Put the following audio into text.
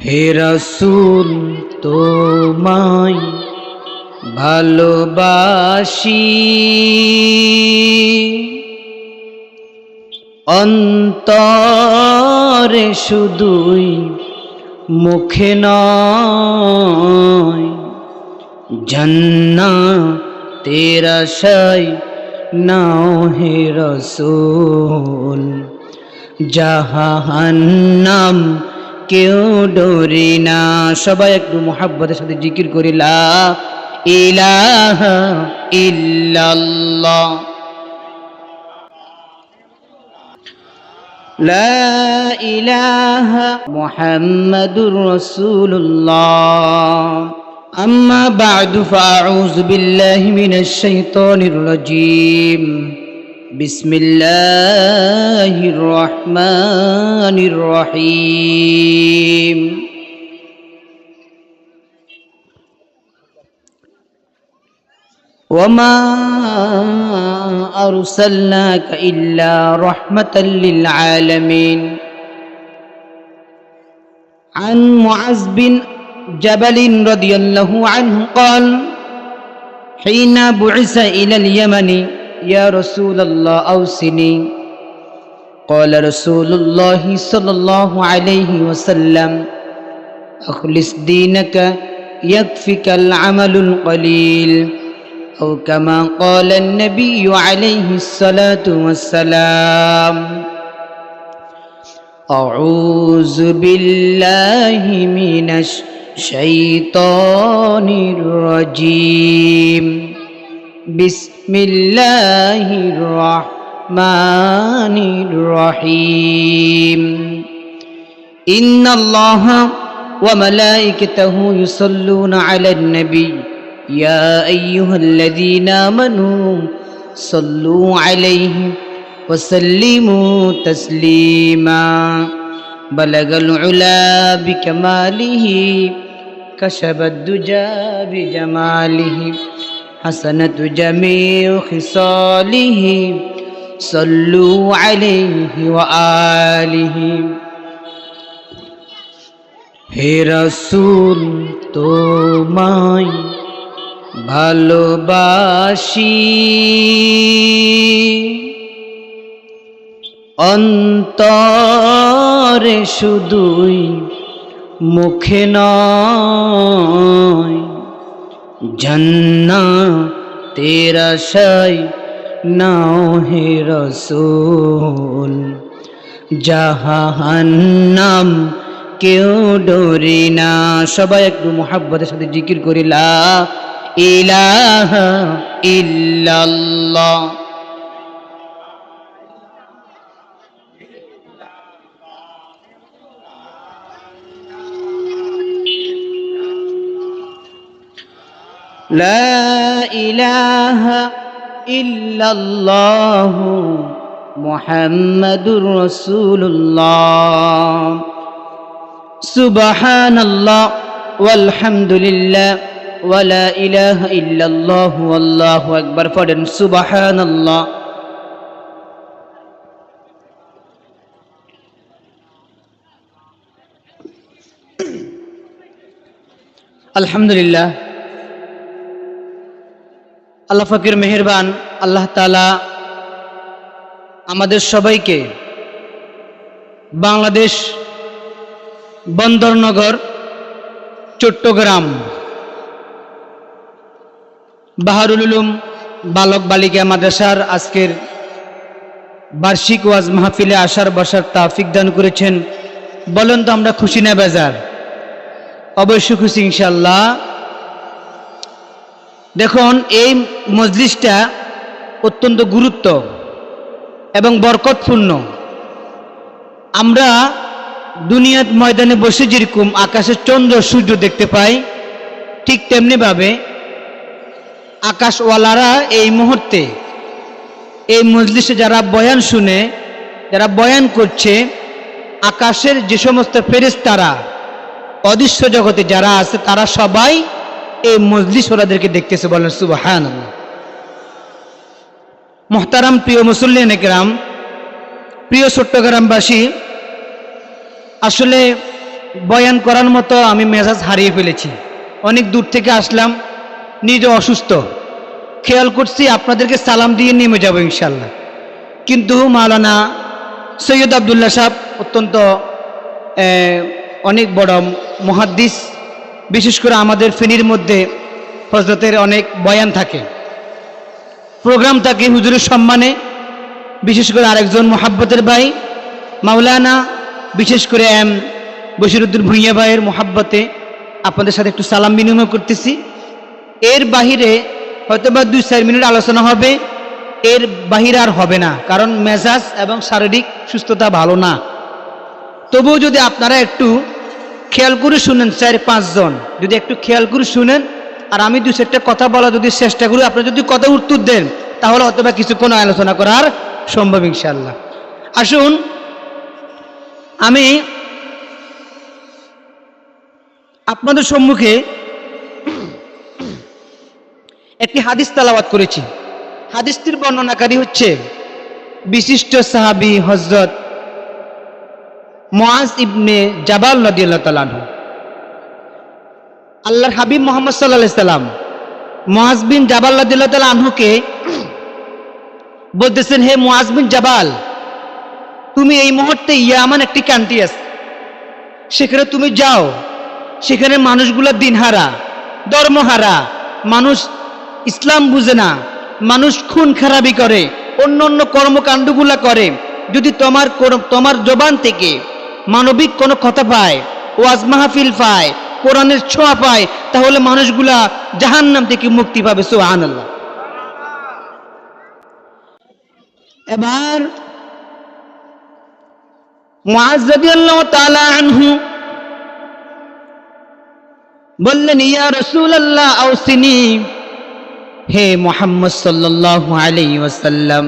হে রাসূল তোমায় ভালোবাসি, অন্তরে শুধুই মুখে নয়, জান্নাতের আশায় নাও হে রাসূল, জাহান্নাম কেউ ডরি না। সবাই একটু মুহাব্বতের সাথে জিকির করি, লা ইলাহা ইল্লাল্লাহ, লা ইলাহা মুহাম্মাদুর রাসূলুল্লাহ। আম্মা বা'দু ফাআউযু বিল্লাহি মিনাশ শাইতানির রাজীম। বিসমিল্লাহির রহমানির রহিম। ওয়ামা আরসালনাকা ইল্লা রাহমাতাল লিল আলামিন। عن معاذ بن جبل رضي الله عنه قال حين بعث إلى اليمن يا رسول الله أوصني، قال رسول الله صلى الله عليه وسلم أخلص دينك يكفك العمل القليل، أو كما قال النبي عليه الصلاة والسلام. أعوذ بالله من الشيطان الرجيم. بسم الله الرحمن الرحيم. إن الله وملائكته يصلون على النبي يا أيها الذين آمنوا صلوا عليه وسلموا تسليما. بلغ العلا بكماله كشف الدجى بجماله حسنة جميع خصاله صلوا عليه وآله. হে রাসূল তোমায় ভালোবাসি, অন্তরে শুধুই মুখে নয়, জান্নাতের আশায় নাও হে রাসূল, জাহান্নাম কেউ ডরি না। সবাই একটু মুহাব্বতের সাথে জিকির করি, লা ইলাহা ইল্লাল্লাহ। لا إله إلا الله محمد رسول الله. سبحان الله والحمد لله ولا إله إلا الله والله أكبر. فدن سبحان الله. الحمد لله. আল্লাহ ফকির মেহেরবান আল্লাহ তাআলা আমাদের সবাইকে বাংলাদেশ বন্দরনগর চট্টগ্রাম বাহারুল উলুম বালক বালিকা মাদ্রাসার আজকের বার্ষিক ওয়াজ মাহফিলে আসার বসার তৌফিক দান করেছেন। বলেন তো আমরা খুশি না বেজার? অবশ্যই খুশি ইনশাআল্লাহ। দেখুন, এই মজলিসটা অত্যন্ত গুরুত্ব এবং বরকতপূর্ণ। আমরা দুনিয়ার ময়দানে বসে যেরকম আকাশে চন্দ্র সূর্য দেখতে পাই, ঠিক তেমনিভাবে আকাশওয়ালারা এই মুহূর্তে এই মজলিসে যারা বয়ান শুনে, যারা বয়ান করছে, আকাশের যে সমস্ত ফেরেশতারা অদৃশ্য জগতে যারা আছে, তারা সবাই এই মজলিস ওরাদেরকে দেখতেছে। বলেন সুবহানাল্লাহ। মুহতারাম প্রিয় মুসল্লিয়ানে কেরাম, প্রিয় চট্টগ্রামবাসী, আসলে বয়ান করার মতো আমি মেজাজ হারিয়ে ফেলেছি। অনেক দূর থেকে আসলাম, নিজে অসুস্থ, খেয়াল করছি আপনাদেরকে সালাম দিয়ে নেমে যাব ইনশাল্লাহ। কিন্তু মাওলানা সৈয়দ আবদুল্লাহ সাহেব অত্যন্ত অনেক বড় মুহাদ্দিস, বিশেষ করে আমাদের ফেনীর মধ্যে হযরতের অনেক বয়ান থাকে, প্রোগ্রাম থাকে হুজুরের সম্মানে। বিশেষ করে আরেকজন মোহাব্বতের ভাই মাওলানা, বিশেষ করে বশিরউদ্দিন ভুঁইয়া ভাইয়ের মোহাব্বতে আপনাদের সাথে একটু সালাম বিনিময় করতেছি। এর বাহিরে হয়তোবা 2-4 মিনিট আলোচনা হবে, এর বাহিরে আর হবে না, কারণ মেজাজ এবং শারীরিক সুস্থতা ভালো না। তবুও যদি আপনারা একটু খেয়াল করে শুনেন, 4-5 জন যদি একটু খেয়াল করে শুনেন, আর আমি 2-4টা কথা বলা যদি চেষ্টা করি, আপনারা যদি কথা উত্তর দেন, তাহলে হয়তোবা কিছুক্ষণ আলোচনা করার সম্ভব ইনশাআল্লাহ। আসুন, আমি আপনাদের সম্মুখে একটি হাদিস তেলাওয়াত করেছি। হাদিসটির বর্ণনাকারী হচ্ছে বিশিষ্ট সাহাবী হযরত মুআজ ইবনে জাবাল রাদিয়াল্লাহু তাআলা আনহু। আল্লাহর হাবিব মুহাম্মদ সাল্লাল্লাহু আলাইহি সাল্লাম মুআজ বিন জাবাল রাদিয়াল্লাহু তাআলা আনহুকে বলতেছেন, হে মুআজ বিন জাবাল, তুমি এই মুহূর্তে ইয়ামান একটি কান্ট্রি আছে, সেখানে তুমি যাও। সেখানে মানুষগুলো দিনহারা, ধর্মহারা, মানুষ ইসলাম বুঝে না, মানুষ খুন খারাপি করে, অন্য অন্য কর্মকাণ্ডগুলা করে। যদি তোমার জবান থেকে মানবিক কোনো কথা পায়, ওয়াজ মাহফিল পায়, কোরআনের ছোঁয়া পায়, তাহলে মানুষগুলা জাহান্নাম থেকে মুক্তি পাবে। সুবহানাল্লাহ। এবার মুআজ রাদিয়াল্লাহু তাআলা আনহু বললেন, ইয়া রাসূলুল্লাহ আউসিনি, হে মুহাম্মদ সাল্লাল্লাহু আলাইহি ওয়াসাল্লাম,